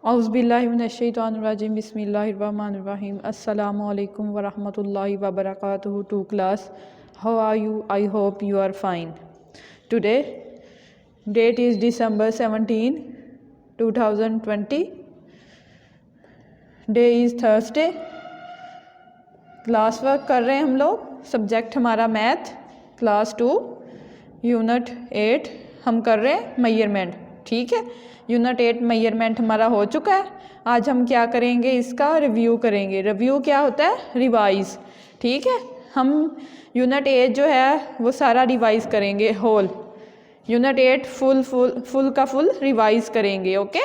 औज़ुबिल्लाहिमिनश्शैतानिर्रजीम बिस्मिल्लाहिर्रहमानिर्रहीम अस्सलामु अलैकुम वरहमतुल्लाहि वबरकातुहू to class. How are you? I hope you are fine. Today date is December 17, 2020. Day is Thursday. Class work कर रहे हैं हम लोग। सब्जेक्ट हमारा मैथ, क्लास 2 यूनिट 8 हम कर रहे हैं मेजरमेंट। ठीक है, यूनिट 8 मेजरमेंट हमारा हो चुका है। आज हम क्या करेंगे, इसका रिव्यू करेंगे। रिव्यू क्या होता है? रिवाइज। ठीक है, हम यूनिट 8 जो है वो सारा रिवाइज करेंगे, होल यूनिट 8 फुल का फुल रिवाइज करेंगे। ओके,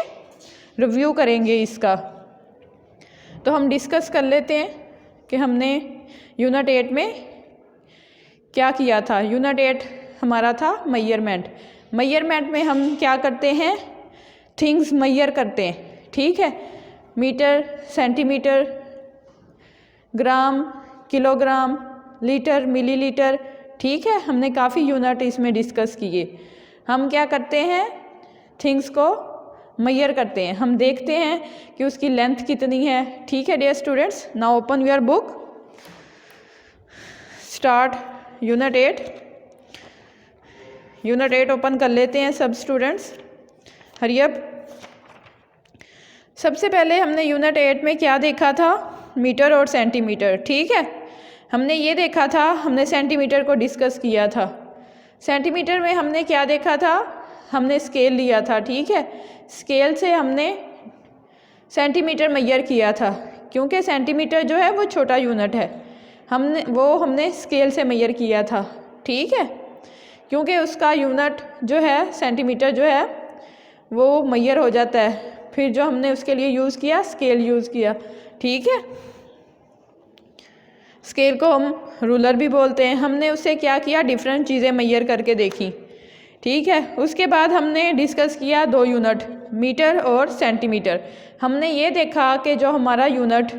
रिव्यू करेंगे इसका। तो हम डिस्कस कर लेते हैं कि हमने यूनिट 8 में क्या किया था। यूनिट 8 हमारा था मेजरमेंट। मेजरमेंट में हम क्या करते हैं? थिंग्स मेजर करते हैं। ठीक है, मीटर, सेंटीमीटर, ग्राम, किलोग्राम, लीटर, मिलीलीटर। ठीक है, हमने काफ़ी यूनिट इसमें डिस्कस किए। हम क्या करते हैं? थिंग्स को मेजर करते हैं। हम देखते हैं कि उसकी लेंथ कितनी है। ठीक है dear students, now open your book, start unit 8। Unit 8 open कर लेते हैं सब स्टूडेंट्स, हरी अप। सबसे पहले हमने यूनिट 8 में क्या देखा था? मीटर और सेंटीमीटर। ठीक है, हमने ये देखा था, हमने सेंटीमीटर को डिस्कस किया था। सेंटीमीटर में हमने क्या देखा था? हमने स्केल लिया था। ठीक है, स्केल से हमने सेंटीमीटर मेजर किया था, क्योंकि सेंटीमीटर जो है वो छोटा यूनिट है। हमने स्केल से मेजर किया था। ठीक है, क्योंकि उसका यूनिट जो है सेंटीमीटर जो है वो मेजर हो जाता है। फिर जो हमने उसके लिए यूज़ किया, स्केल यूज़ किया। ठीक है, स्केल को हम रूलर भी बोलते हैं। हमने उससे क्या किया? डिफरेंट चीज़ें मेजर करके देखी। ठीक है, उसके बाद हमने डिस्कस किया 2 यूनिट, मीटर और सेंटीमीटर। हमने ये देखा कि जो हमारा यूनिट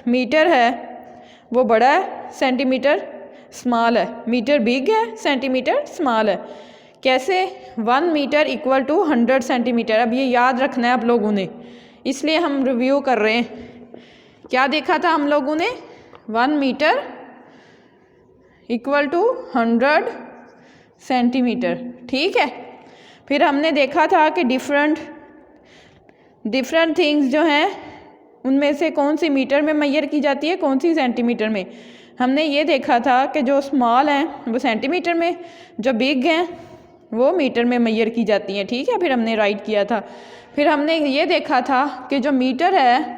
मीटर है, वो बड़ा है, सेंटीमीटर स्मॉल है। मीटर बिग है, सेंटीमीटर स्मॉल है। कैसे? 1 मीटर इक्वल टू 100 सेंटीमीटर। अब ये याद रखना है आप लोगों ने, इसलिए हम रिव्यू कर रहे हैं। क्या देखा था हम लोगों ने? 1 मीटर इक्वल टू 100 सेंटीमीटर। ठीक है, फिर हमने देखा था कि डिफरेंट थिंग्स जो हैं उनमें से कौन सी मीटर में मेजर की जाती है, कौन सी सेंटीमीटर में। हमने ये देखा था कि जो स्मॉल हैं वो सेंटीमीटर में, जो बिग हैं वो मीटर में मेजर की जाती हैं। ठीक है, फिर हमने राइट किया था। फिर हमने ये देखा था कि जो मीटर है,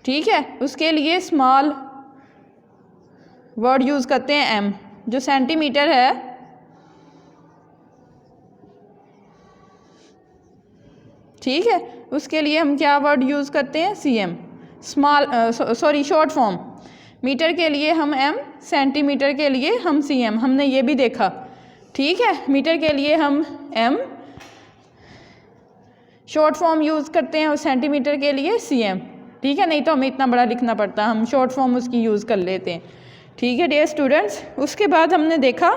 ठीक है, उसके लिए स्मॉल वर्ड यूज़ करते हैं एम। जो सेंटीमीटर है, ठीक है, उसके लिए हम क्या वर्ड यूज़ करते हैं? सीएम। Short form. मीटर के लिए हम एम, सेंटीमीटर के लिए हम सीएम। हमने ये भी देखा। ठीक है, मीटर के लिए हम एम शॉर्ट फॉर्म यूज़ करते हैं और सेंटीमीटर के लिए सीएम। ठीक है, नहीं तो हमें इतना बड़ा लिखना पड़ता, हम शॉर्ट फॉर्म उसकी यूज़ कर लेते हैं। ठीक है डियर स्टूडेंट्स, उसके बाद हमने देखा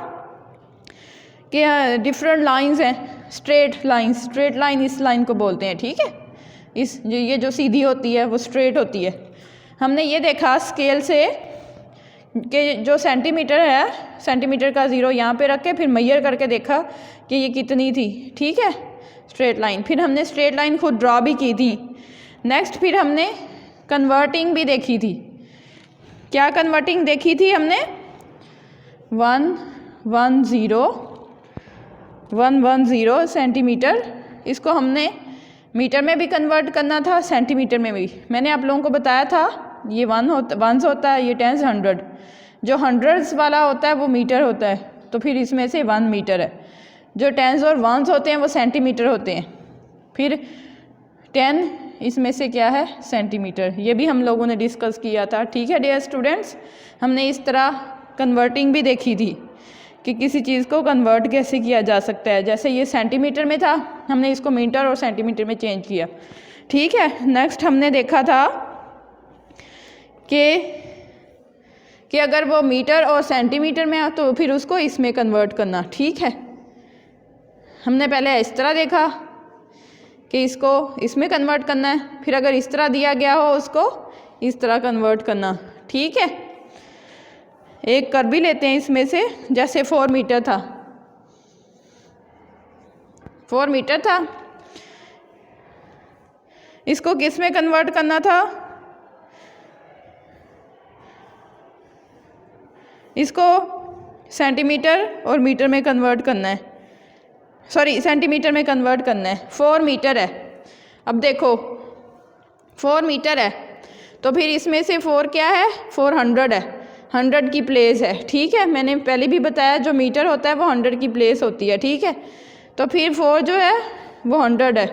कि डिफरेंट लाइंस हैं। स्ट्रेट लाइन इस लाइन को बोलते हैं। ठीक है, ये जो सीधी होती है वो स्ट्रेट होती है। हमने ये देखा स्केल से कि जो सेंटीमीटर है, सेंटीमीटर का 0 यहाँ पे रख के फिर मेजर करके देखा कि ये कितनी थी। ठीक है, स्ट्रेट लाइन। फिर हमने स्ट्रेट लाइन खुद ड्रॉ भी की थी। नेक्स्ट फिर हमने कन्वर्टिंग भी देखी थी। क्या कन्वर्टिंग देखी थी हमने? 110 सेंटीमीटर। इसको हमने मीटर में भी कन्वर्ट करना था, सेंटीमीटर में भी। मैंने आप लोगों को बताया था ये वंस होता है, ये टेंस 100। जो हंड्रेड्स वाला होता है वो मीटर होता है, तो फिर इसमें से 1 मीटर है। जो टेंस और वंस होते हैं वो सेंटीमीटर होते हैं। फिर 10 इसमें से क्या है? सेंटीमीटर। ये भी हम लोगों ने डिस्कस किया था। ठीक है डियर स्टूडेंट्स, हमने इस तरह कन्वर्टिंग भी देखी थी कि किसी चीज़ को कन्वर्ट कैसे किया जा सकता है। जैसे ये सेंटीमीटर में था, हमने इसको मीटर और सेंटीमीटर में चेंज किया। ठीक है, नेक्स्ट हमने देखा था कि अगर वो मीटर और सेंटीमीटर में आ तो फिर उसको इसमें कन्वर्ट करना। ठीक है, हमने पहले इस तरह देखा कि इसको इसमें कन्वर्ट करना है, फिर अगर इस तरह दिया गया हो उसको इस तरह कन्वर्ट करना। ठीक है, एक कर भी लेते हैं इसमें से, जैसे 4 मीटर था, 4 मीटर था, इसको किस में कन्वर्ट करना था, इसको सेंटीमीटर और मीटर में कन्वर्ट करना है, सॉरी सेंटीमीटर में कन्वर्ट करना है। 4 मीटर है, अब देखो 4 मीटर है तो फिर इसमें से 4 क्या है, 400 है, 100 की प्लेस है। ठीक है, मैंने पहले भी बताया जो मीटर होता है वो 100 की प्लेस होती है। ठीक है, तो फिर 4 जो है वो 100 है,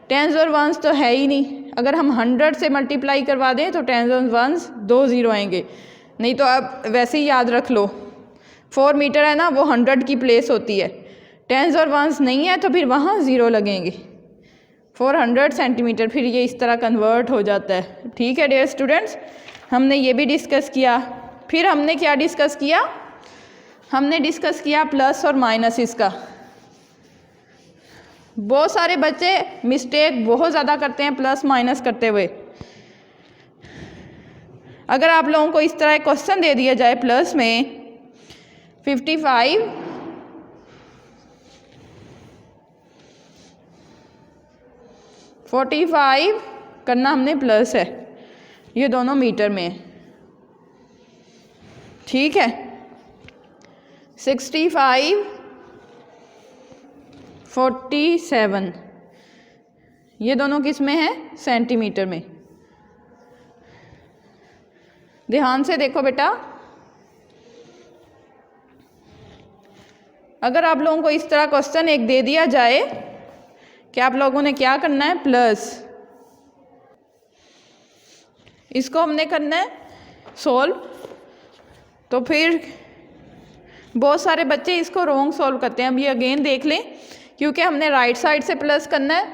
टेंस और वंस तो है ही नहीं, अगर हम 100 से मल्टीप्लाई करवा दें तो टेंस और वंस 2 ज़ीरो आएंगे, नहीं तो आप वैसे ही याद रख लो 4 मीटर है ना वो 100 की प्लेस होती है, टेंस और वंस नहीं है तो फिर वहाँ ज़ीरो लगेंगे, 400 सेंटीमीटर, फिर ये इस तरह कन्वर्ट हो जाता है। ठीक है डियर स्टूडेंट्स, हमने ये भी डिस्कस किया। फिर हमने क्या डिस्कस किया, हमने डिस्कस किया प्लस और माइनस इसका। बहुत सारे बच्चे मिस्टेक बहुत ज़्यादा करते हैं प्लस माइनस करते हुए। अगर आप लोगों को इस तरह क्वेश्चन दे दिया जाए प्लस में 55 45 करना हमने प्लस है, ये दोनों मीटर में है। ठीक है, 65 47 ये दोनों किस में है, सेंटीमीटर में। ध्यान से देखो बेटा, अगर आप लोगों को इस तरह क्वेश्चन एक दे दिया जाए कि आप लोगों ने क्या करना है, प्लस, इसको हमने करना है सोल्व, तो फिर बहुत सारे बच्चे इसको रॉन्ग सोल्व करते हैं। अब ये अगेन देख लें, क्योंकि हमने राइट साइड से प्लस करना है,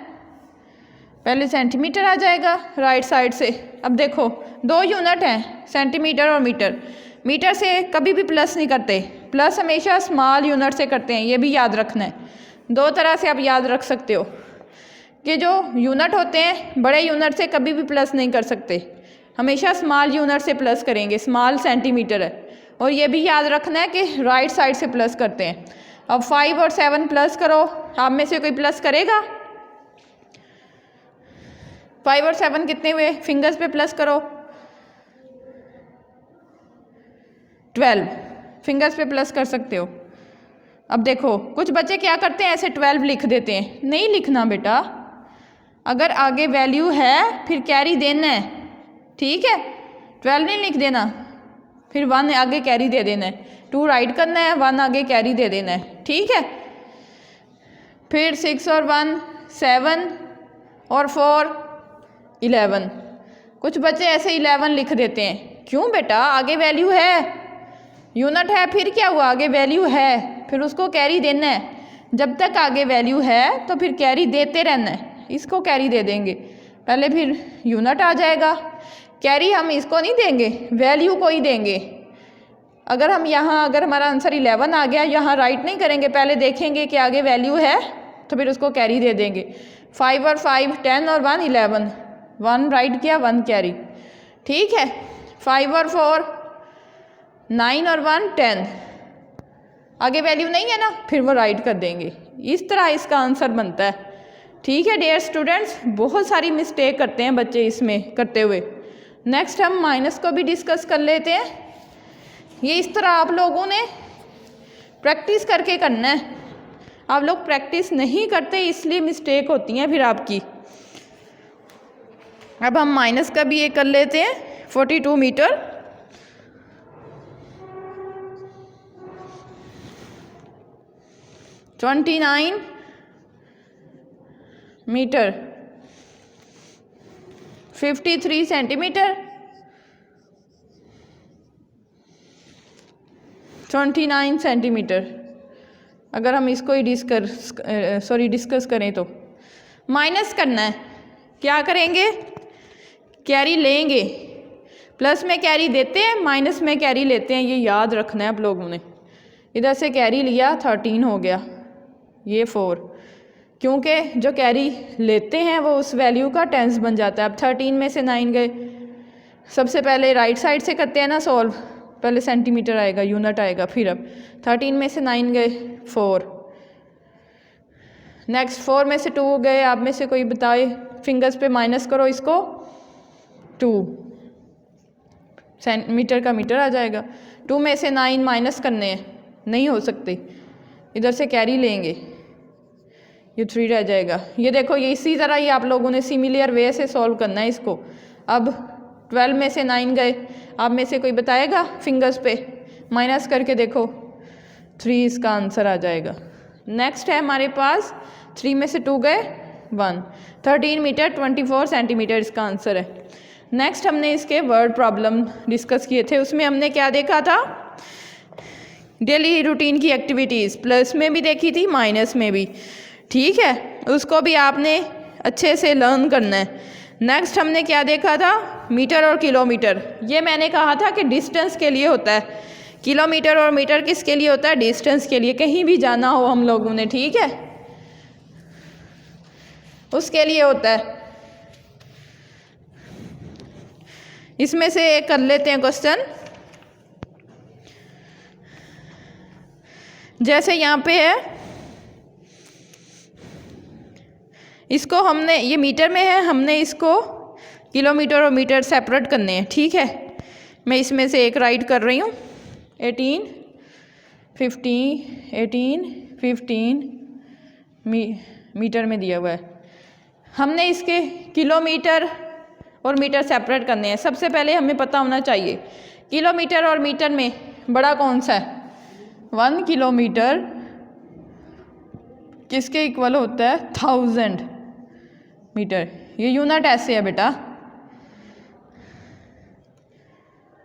पहले सेंटीमीटर आ जाएगा राइट साइड से। अब देखो 2 यूनिट हैं, सेंटीमीटर और मीटर, मीटर से कभी भी प्लस नहीं करते, प्लस हमेशा स्मॉल यूनिट से करते हैं, ये भी याद रखना है। 2 तरह से आप याद रख सकते हो कि जो यूनिट होते हैं बड़े यूनिट से कभी भी प्लस नहीं कर सकते, हमेशा स्मॉल यूनिट से प्लस करेंगे, स्मॉल सेंटीमीटर है। और ये भी याद रखना है कि राइट साइड से प्लस करते हैं। अब 5 और 7 प्लस करो, आप में से कोई प्लस करेगा? 5 और 7 कितने हुए, फिंगर्स पे प्लस करो, 12 फिंगर्स पे प्लस कर सकते हो। अब देखो कुछ बच्चे क्या करते हैं, ऐसे 12 लिख देते हैं, नहीं लिखना बेटा, अगर आगे वैल्यू है फिर कैरी देना है। ठीक है, 12 नहीं लिख देना, फिर 1 आगे कैरी दे देना है, 2 राइट करना है, 1 आगे कैरी दे देना है। ठीक है, फिर 6 और 1 7 और 4 11। कुछ बच्चे ऐसे 11 लिख देते हैं, क्यों बेटा, आगे वैल्यू है, यूनिट है, फिर क्या हुआ, आगे वैल्यू है, फिर उसको कैरी देना है। जब तक आगे वैल्यू है तो फिर कैरी देते रहना है, इसको कैरी दे देंगे पहले, फिर यूनिट आ जाएगा। कैरी हम इसको नहीं देंगे, वैल्यू को ही देंगे। अगर हम यहाँ, अगर हमारा आंसर 11 आ गया, यहाँ राइट नहीं करेंगे, पहले देखेंगे कि आगे वैल्यू है तो फिर उसको कैरी दे देंगे। 5 और 5 10 और 1 11, 1 राइट किया, 1 कैरी। ठीक है, 5 और 4 9 और 1 10, आगे वैल्यू नहीं है ना, फिर वो राइट कर देंगे। इस तरह इसका आंसर बनता है। ठीक है डियर स्टूडेंट्स, बहुत सारी मिस्टेक करते हैं बच्चे इसमें करते हुए। नेक्स्ट हम माइनस को भी डिस्कस कर लेते हैं। ये इस तरह आप लोगों ने प्रैक्टिस करके करना है, आप लोग प्रैक्टिस नहीं करते इसलिए मिस्टेक होती हैं फिर आपकी। अब हम माइनस का भी ये कर लेते हैं, 42 मीटर, $29 मीटर, 53 सेंटीमीटर, 29 सेंटीमीटर। अगर हम इसको ही डिस्कस करें तो माइनस करना है, क्या करेंगे, कैरी लेंगे, प्लस में कैरी देते हैं, माइनस में कैरी लेते हैं, ये याद रखना है आप लोगों ने। इधर से कैरी लिया, 13 हो गया, ये 4, क्योंकि जो कैरी लेते हैं वो उस वैल्यू का टेंस बन जाता है। अब 13 में से 9 गए, सबसे पहले राइट साइड से करते हैं ना सॉल्व, पहले सेंटीमीटर आएगा, यूनिट आएगा, फिर अब 13 में से 9 गए 4, नेक्स्ट 4 में से 2 गए, आप में से कोई बताए, फिंगर्स पे माइनस करो इसको, 2 सेंटीमीटर का मीटर आ जाएगा। 2 में से 9 माइनस करने हैं, नहीं हो सकते, इधर से कैरी लेंगे, ये 3 रह जाएगा। ये देखो, ये इसी तरह ही आप लोगों ने सिमिलर वे से सॉल्व करना है इसको। अब 12 में से 9 गए, आप में से कोई बताएगा, फिंगर्स पे माइनस करके देखो, 3 इसका आंसर आ जाएगा। नेक्स्ट है हमारे पास 3 में से 2 गए 1, 13 मीटर 24 सेंटीमीटर इसका आंसर है। नेक्स्ट हमने इसके वर्ड प्रॉब्लम डिस्कस किए थे, उसमें हमने क्या देखा था, डेली रूटीन की एक्टिविटीज़, प्लस में भी देखी थी, माइनस में भी, ठीक है, उसको भी आपने अच्छे से लर्न करना है। नेक्स्ट हमने क्या देखा था, मीटर और किलोमीटर। ये मैंने कहा था कि डिस्टेंस के लिए होता है, किलोमीटर और मीटर किसके लिए होता है, डिस्टेंस के लिए, कहीं भी जाना हो हम लोगों ने, ठीक है, उसके लिए होता है। इसमें से एक कर लेते हैं क्वेश्चन, जैसे यहाँ पे है, इसको हमने, ये मीटर में है, हमने इसको किलोमीटर और मीटर सेपरेट करने हैं, ठीक है। मैं इसमें से एक राइट कर रही हूँ, 18 15 मीटर में दिया हुआ है। हमने इसके किलोमीटर और मीटर सेपरेट करने हैं। सबसे पहले हमें पता होना चाहिए किलोमीटर और मीटर में बड़ा कौन सा है। 1 किलोमीटर किसके इक्वल होता है, 1000 मीटर। ये यूनिट ऐसे है बेटा,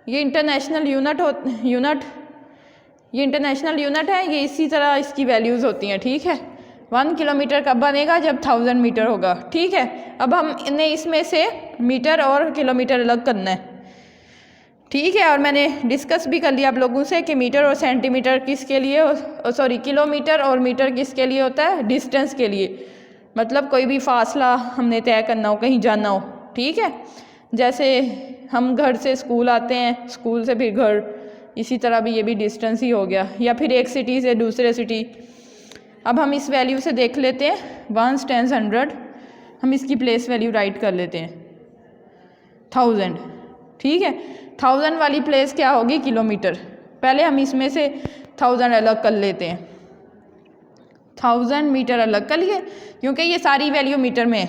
ये इंटरनेशनल यूनिट ये इंटरनेशनल यूनिट है, ये इसी तरह इसकी वैल्यूज़ होती हैं, ठीक है। 1 किलोमीटर कब बनेगा, जब 1000 मीटर होगा, ठीक है। अब हम इन्हें इसमें से मीटर और किलोमीटर अलग करना है, ठीक है। और मैंने डिस्कस भी कर लिया आप लोगों से कि मीटर और सेंटीमीटर किसके लिए, सॉरी किलोमीटर और मीटर किसके लिए होता है, डिस्टेंस के लिए, मतलब कोई भी फासला हमने तय करना हो, कहीं जाना हो, ठीक है। जैसे हम घर से स्कूल आते हैं, स्कूल से फिर घर, इसी तरह भी ये भी डिस्टेंस ही हो गया, या फिर एक सिटी से दूसरे सिटी। अब हम इस वैल्यू से देख लेते हैं, 1 10 100, हम इसकी प्लेस वैल्यू राइट कर लेते हैं 1000, ठीक है। 1000 वाली प्लेस क्या होगी, किलोमीटर। पहले हम इसमें से 1000 अलग कर लेते हैं, 1000 मीटर अलग कर लिए, क्योंकि ये सारी वैल्यू मीटर में है।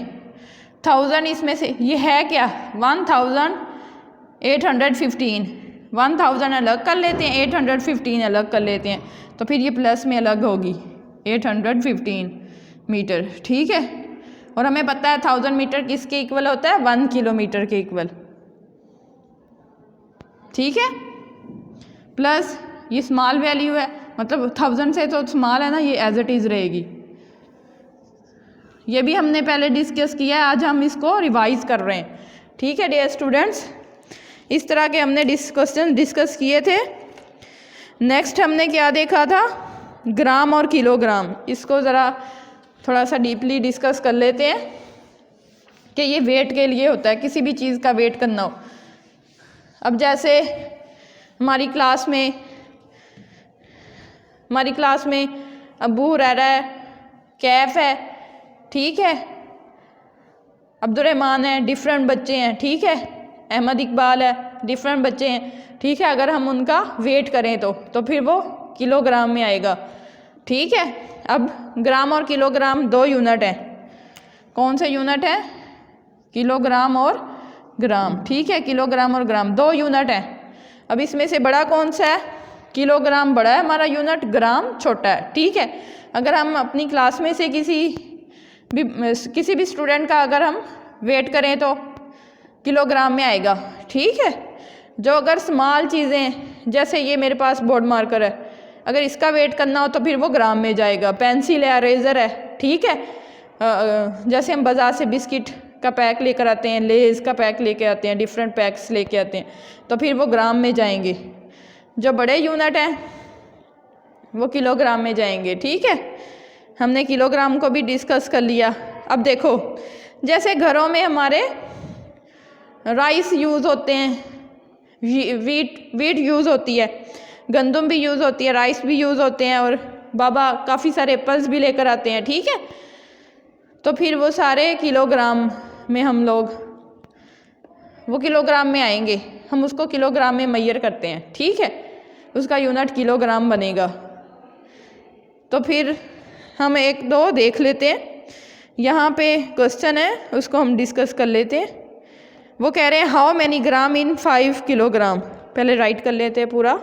1000 इसमें से ये है क्या, 1815, 1000 अलग कर लेते हैं, 815 अलग कर लेते हैं, तो फिर ये प्लस में अलग होगी 815 मीटर, ठीक है। और हमें पता है 1000 मीटर किसके इक्वल होता है, 1 किलोमीटर के इक्वल, ठीक है। प्लस ये स्मॉल वैल्यू है, मतलब 1000 से तो स्मॉल है ना, ये एज इट इज़ रहेगी। ये भी हमने पहले डिस्कस किया है, आज हम इसको रिवाइज कर रहे हैं, ठीक है डियर स्टूडेंट्स। इस तरह के हमने क्वेश्चन डिस्कस किए थे। नेक्स्ट हमने क्या देखा था, ग्राम और किलोग्राम। इसको ज़रा थोड़ा सा डीपली डिस्कस कर लेते हैं कि ये वेट के लिए होता है, किसी भी चीज़ का वेट करना हो। अब जैसे हमारी क्लास में अबू हुरैरा है, कैफ है, ठीक है, अब्दुर्रहमान है, डिफरेंट बच्चे हैं, ठीक है, अहमद इकबाल है, डिफरेंट बच्चे हैं, ठीक है। अगर हम उनका वेट करें तो फिर वो किलोग्राम में आएगा, ठीक है। अब ग्राम और किलोग्राम 2 यूनिट हैं, कौन से यूनिट है, किलोग्राम और ग्राम, ठीक है। किलोग्राम और ग्राम 2 यूनिट हैं। अब इसमें से बड़ा कौन सा है, किलोग्राम बड़ा है हमारा यूनिट, ग्राम छोटा है, ठीक है। अगर हम अपनी क्लास में से किसी भी स्टूडेंट का अगर हम वेट करें तो किलोग्राम में आएगा, ठीक है। जो अगर स्मॉल चीज़ें, जैसे ये मेरे पास बोर्ड मार्कर है, अगर इसका वेट करना हो तो फिर वो ग्राम में जाएगा। पेंसिल है, इरेज़र है, ठीक है। जैसे हम बाज़ार से बिस्किट का पैक लेकर आते हैं, लेज़ का पैक लेके आते हैं, डिफरेंट पैक्स लेके आते हैं, तो फिर वो ग्राम में जाएंगे। जो बड़े यूनिट हैं वो किलोग्राम में जाएंगे, ठीक है। हमने किलोग्राम को भी डिस्कस कर लिया। अब देखो, जैसे घरों में हमारे राइस यूज़ होते हैं, वीट यूज़ होती है, गंदम भी यूज़ होती है, राइस भी यूज़ होते हैं, और बाबा काफ़ी सारे एप्पल्स भी लेकर आते हैं, ठीक है। तो फिर वो सारे किलोग्राम में हम लोग, वो किलोग्राम में आएंगे, हम उसको किलोग्राम में मेजर करते हैं, ठीक है, उसका यूनिट किलोग्राम बनेगा। तो फिर हम एक दो देख लेते हैं, यहाँ पे क्वेश्चन है उसको हम डिस्कस कर लेते हैं। वो कह रहे हैं how many gram in 5 kilogram. पहले राइट कर लेते हैं पूरा।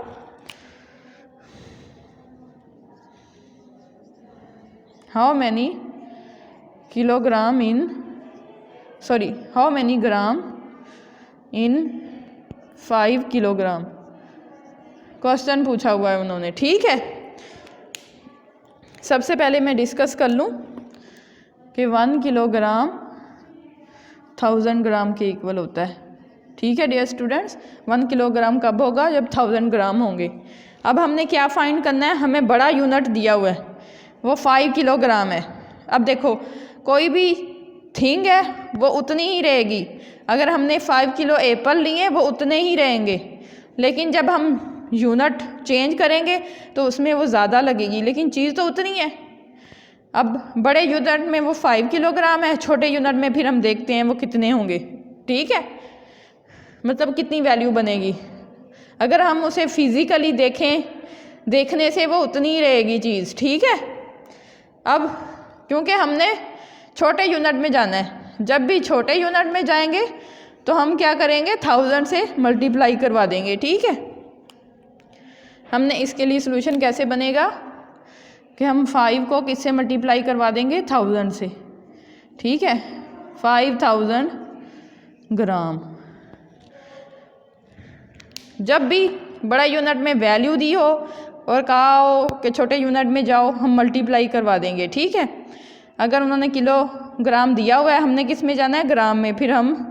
How many kilogram in how many gram in 5 kilogram question पूछा हुआ है उन्होंने, ठीक है। सबसे पहले मैं डिस्कस कर लूँ कि 1 किलोग्राम 1000 ग्राम के इक्वल होता है, ठीक है डियर स्टूडेंट्स। 1 किलोग्राम कब होगा? जब 1000 ग्राम होंगे। अब हमने क्या फाइंड करना है? हमें बड़ा यूनिट दिया हुआ है, वो 5 किलोग्राम है। अब देखो, कोई भी थिंग है वो उतनी ही रहेगी। अगर हमने 5 किलो एप्पल लिए वो उतने ही रहेंगे, लेकिन जब हम यूनिट चेंज करेंगे तो उसमें वो ज़्यादा लगेगी, लेकिन चीज़ तो उतनी है। अब बड़े यूनिट में वो 5 किलोग्राम है, छोटे यूनिट में फिर हम देखते हैं वो कितने होंगे, ठीक है, मतलब कितनी वैल्यू बनेगी। अगर हम उसे फिज़िकली देखें, देखने से वो उतनी ही रहेगी चीज़, ठीक है। अब क्योंकि हमने छोटे यूनिट में जाना है, जब भी छोटे यूनिट में जाएंगे तो हम क्या करेंगे? 1000 से मल्टीप्लाई करवा देंगे, ठीक है। हमने इसके लिए सोल्यूशन कैसे बनेगा कि हम 5 को किससे मल्टीप्लाई करवा देंगे? 1000 से, ठीक है। 5000 ग्राम। जब भी बड़ा यूनिट में वैल्यू दी हो और कहा हो कि छोटे यूनिट में जाओ, हम मल्टीप्लाई करवा देंगे, ठीक है। अगर उन्होंने किलोग्राम दिया हुआ है, हमने किस में जाना है? ग्राम में, फिर हम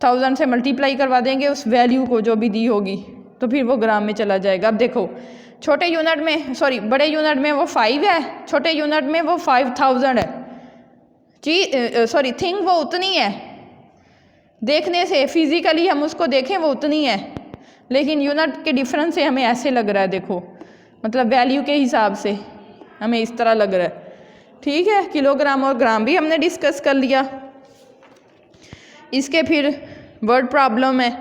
1000 से मल्टीप्लाई करवा देंगे उस वैल्यू को जो भी दी होगी, तो फिर वो ग्राम में चला जाएगा। अब देखो, छोटे यूनिट में बड़े यूनिट में वो 5 है, छोटे यूनिट में वो 5000 है। थिंग वो उतनी है, देखने से फिजिकली हम उसको देखें वो उतनी है, लेकिन यूनिट के डिफरेंस से हमें ऐसे लग रहा है, देखो, मतलब वैल्यू के हिसाब से हमें इस तरह लग रहा है, ठीक है। किलोग्राम और ग्राम भी हमने डिस्कस कर लिया। इसके फिर वर्ड प्रॉब्लम है।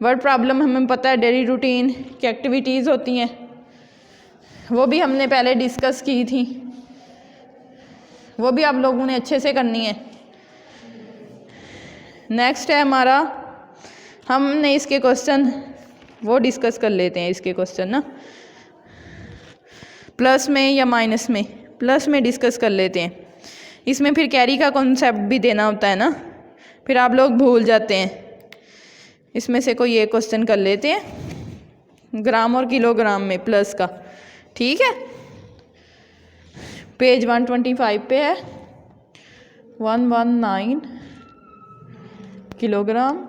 वर्ड प्रॉब्लम हमें पता है डेली रूटीन की एक्टिविटीज़ होती हैं, वो भी हमने पहले डिस्कस की थी, वो भी आप लोगों ने अच्छे से करनी है। नेक्स्ट है हमारा, हमने इसके क्वेश्चन वो डिस्कस कर लेते हैं। इसके क्वेश्चन ना प्लस में या माइनस में, प्लस में डिस्कस कर लेते हैं। इसमें फिर कैरी का कॉन्सेप्ट भी देना होता है ना, फिर आप लोग भूल जाते हैं। इसमें से कोई एक क्वेश्चन कर लेते हैं ग्राम और किलोग्राम में प्लस का, ठीक है। पेज 125 पे है। 119 किलोग्राम,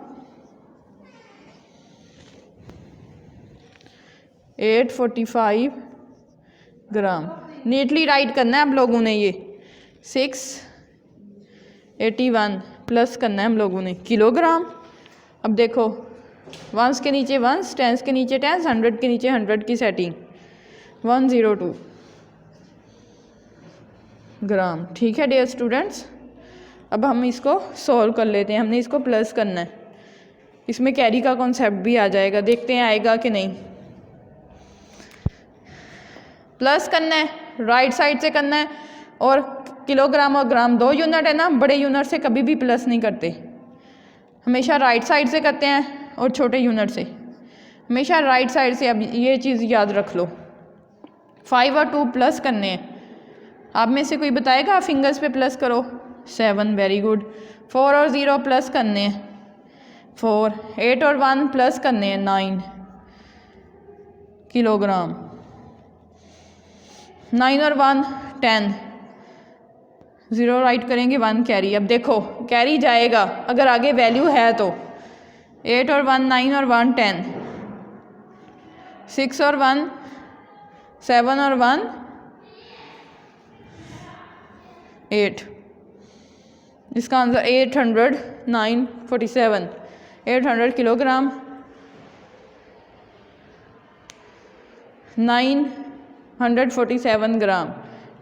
845 ग्राम। नीटली राइट करना है आप लोगों ने। ये 681 प्लस करना है हम लोगों ने किलोग्राम। अब देखो, वंस के नीचे वंस, टेंस के नीचे टेंस, 100 के नीचे 100 की सेटिंग, 102 ग्राम, ठीक है डियर स्टूडेंट्स। अब हम इसको सॉल्व कर लेते हैं। हमने इसको प्लस करना है, इसमें कैरी का कॉन्सेप्ट भी आ जाएगा, देखते हैं आएगा कि नहीं। प्लस करना है, राइट साइड से करना है, और किलोग्राम और ग्राम 2 यूनिट है ना, बड़े यूनिट से कभी भी प्लस नहीं करते, हमेशा राइट साइड से करते हैं, और छोटे यूनिट से हमेशा राइट साइड से। अब ये चीज़ याद रख लो, 5 और 2 प्लस करने हैं। आप में से कोई बताएगा? फिंगर्स पे प्लस करो। 7, वेरी गुड। 4 और 0 प्लस करने हैं, 4। 8 और 1 प्लस करने हैं, 9 किलोग्राम। 9 और 1 10, 0 राइट करेंगे, 1 कैरी। अब देखो कैरी जाएगा अगर आगे वैल्यू है तो। 8 और 1 9 और 1 10, 6 और 1 7 और 1 8, इसका आंसर 800 800 किलोग्राम 947 ग्राम।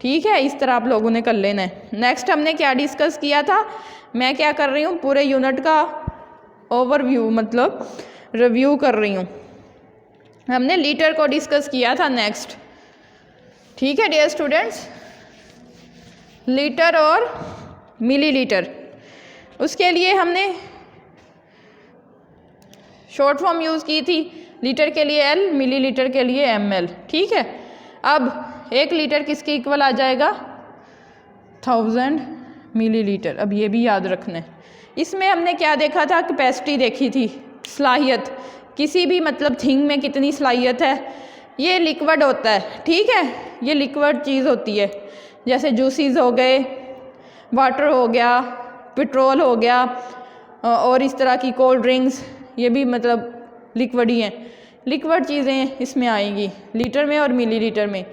ठीक है, इस तरह आप लोगों ने कर लेना है। नेक्स्ट हमने क्या डिस्कस किया था, मैं क्या कर रही हूँ पूरे यूनिट का ओवरव्यू मतलब रिव्यू कर रही हूँ। हमने लीटर को डिस्कस किया था नेक्स्ट। ठीक है डियर स्टूडेंट्स, लीटर और मिलीलीटर, उसके लिए हमने शॉर्ट फॉर्म यूज़ की थी, लीटर के लिए एल, मिलीलीटर के लिए ml। ठीक है, अब 1 लीटर किसके इक्वल आ जाएगा 1000 मिलीलीटर। अब ये भी याद रखना है। इसमें हमने क्या देखा था, कैपेसिटी देखी थी, सलाहियत, किसी भी मतलब थिंग में कितनी सलाहियत है। ये लिक्विड होता है, ठीक है, ये लिक्विड चीज़ होती है, जैसे जूसेस हो गए, वाटर हो गया, पेट्रोल हो गया और इस तरह की कोल्ड ड्रिंक्स, ये भी मतलब लिक्विड ही हैं। लिक्विड चीज़ें इसमें आएंगी लीटर में और मिलीलीटर में।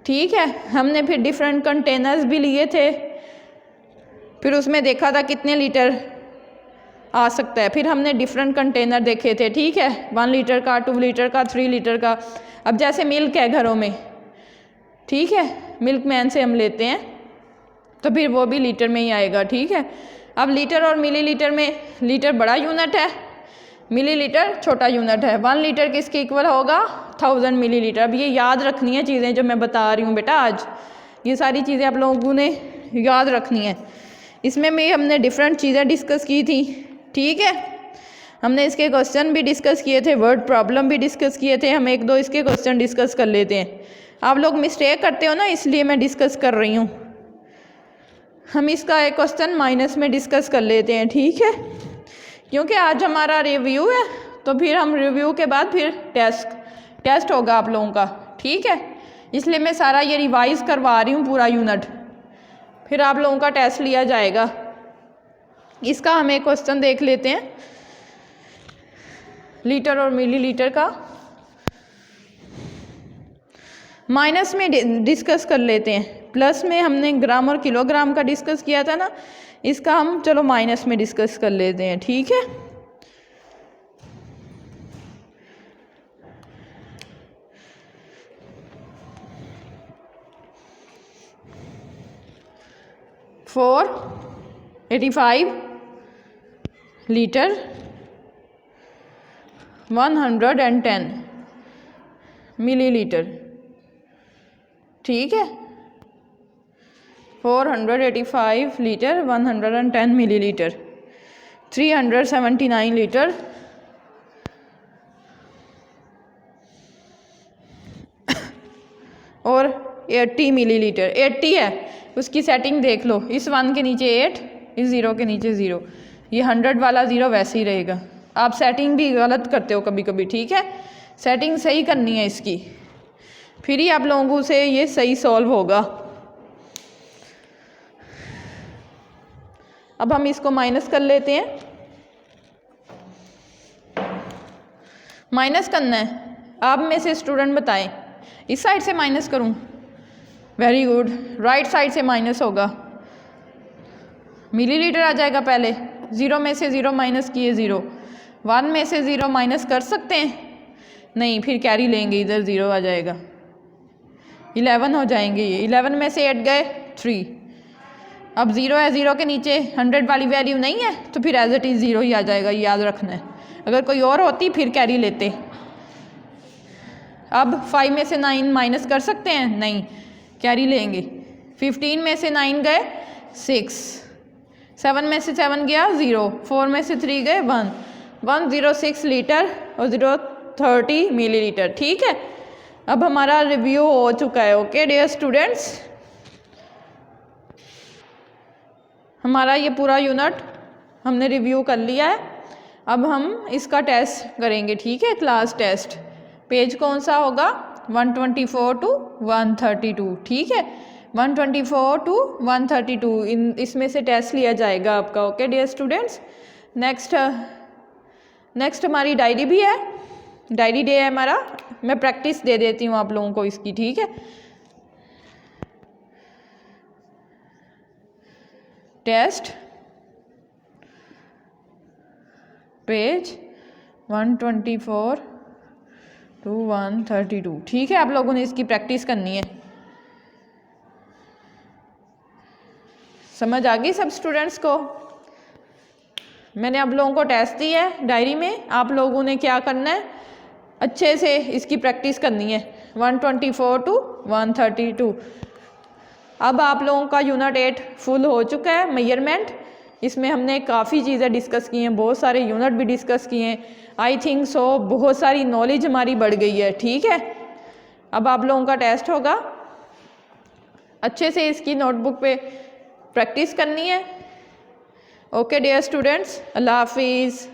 ठीक है, हमने फिर डिफरेंट कंटेनर्स भी लिए थे, फिर उसमें देखा था कितने लीटर आ सकता है। फिर हमने डिफरेंट कंटेनर देखे थे, ठीक है, 1 लीटर का, 2 लीटर का, 3 लीटर का। अब जैसे मिल्क है घरों में, ठीक है, मिल्क मैन से हम लेते हैं तो फिर वो भी लीटर में ही आएगा। ठीक है, अब लीटर और मिलीलीटर में लीटर बड़ा यूनिट है, मिलीलीटर छोटा यूनिट है। 1 लीटर किसके इक्वल होगा 1000 मिलीलीटर। अब ये याद रखनी है चीज़ें जो मैं बता रही हूँ बेटा, आज ये सारी चीज़ें आप लोगों ने याद रखनी है। इसमें भी हमने डिफरेंट चीज़ें डिस्कस की थी। ठीक है, हमने इसके क्वेश्चन भी डिस्कस किए थे, वर्ड प्रॉब्लम भी डिस्कस किए थे। हम 1-2 इसके क्वेश्चन डिस्कस कर लेते हैं। आप लोग मिस्टेक करते हो ना, इसलिए मैं डिस्कस कर रही हूँ। हम इसका एक क्वेश्चन माइनस में डिस्कस कर लेते हैं, ठीक है, क्योंकि आज हमारा रिव्यू है, तो फिर हम रिव्यू के बाद फिर टेस्ट होगा आप लोगों का। ठीक है, इसलिए मैं सारा ये रिवाइज करवा रही हूँ पूरा यूनिट, फिर आप लोगों का टेस्ट लिया जाएगा। इसका हम एक क्वेश्चन देख लेते हैं, लीटर और मिलीलीटर का माइनस में डिस्कस कर लेते हैं। प्लस में हमने ग्राम और किलोग्राम का डिस्कस किया था ना, इसका हम चलो माइनस में डिस्कस कर लेते हैं। ठीक है, फोर 85 लीटर 110 मिलीलीटर। ठीक है, 485 लीटर 110 मिलीलीटर, 379 लीटर और 80 मिलीलीटर। 80 है, उसकी सेटिंग देख लो, इस 1 के नीचे 8, इस 0 के नीचे 0, ये 100 वाला 0 वैसे ही रहेगा। आप सेटिंग भी गलत करते हो कभी कभी, ठीक है, सेटिंग सही करनी है इसकी, फिर ही आप लोगों से ये सही सॉल्व होगा। अब हम इसको माइनस कर लेते हैं। माइनस करना है, आप में से स्टूडेंट बताएं, इस साइड से माइनस करूं? वेरी गुड, राइट साइड से माइनस होगा। मिलीलीटर आ जाएगा पहले, 0 में से 0 माइनस किए 0, 1 में से 0 माइनस कर सकते हैं? नहीं, फिर कैरी लेंगे, इधर 0 आ जाएगा, 11 हो जाएंगे ये, 11 में से 8 गए 3। अब 0 है, 0 के नीचे 100 वाली वैल्यू नहीं है, तो फिर एज इट इज़ 0 ही आ जाएगा, याद रखना है। अगर कोई और होती फिर कैरी लेते। अब 5 में से 9 माइनस कर सकते हैं? नहीं, कैरी लेंगे। 15 में से 9 गए 6, 7 में से 7 गया 0, 4 में से 3 गए 1, 106 लीटर और 030 मिलीलीटर। ठीक है, अब हमारा रिव्यू हो चुका है। ओके डियर स्टूडेंट्स, हमारा ये पूरा यूनिट हमने रिव्यू कर लिया है। अब हम इसका टेस्ट करेंगे, ठीक है, क्लास टेस्ट। पेज कौन सा होगा? 124 टू 132। ठीक है, 124 टू 132 इसमें से टेस्ट लिया जाएगा आपका। ओके डियर स्टूडेंट्स, नेक्स्ट हमारी डायरी भी है, डायरी डे है हमारा। मैं प्रैक्टिस दे देती हूँ आप लोगों को इसकी, ठीक है। Test page 124 to 132। ठीक है, आप लोगों ने इसकी प्रैक्टिस करनी है। समझ आ गई सब स्टूडेंट्स को? मैंने आप लोगों को टेस्ट दिया है डायरी में, आप लोगों ने क्या करना है, अच्छे से इसकी प्रैक्टिस करनी है 124 to 132। अब आप लोगों का यूनिट 8 फुल हो चुका है मेजरमेंट। इसमें हमने काफ़ी चीज़ें डिस्कस की हैं, बहुत सारे यूनिट भी डिस्कस किए हैं। आई थिंक सो बहुत सारी नॉलेज हमारी बढ़ गई है। ठीक है, अब आप लोगों का टेस्ट होगा, अच्छे से इसकी नोटबुक पे प्रैक्टिस करनी है। ओके डियर स्टूडेंट्स, अल्लाह हाफिज़।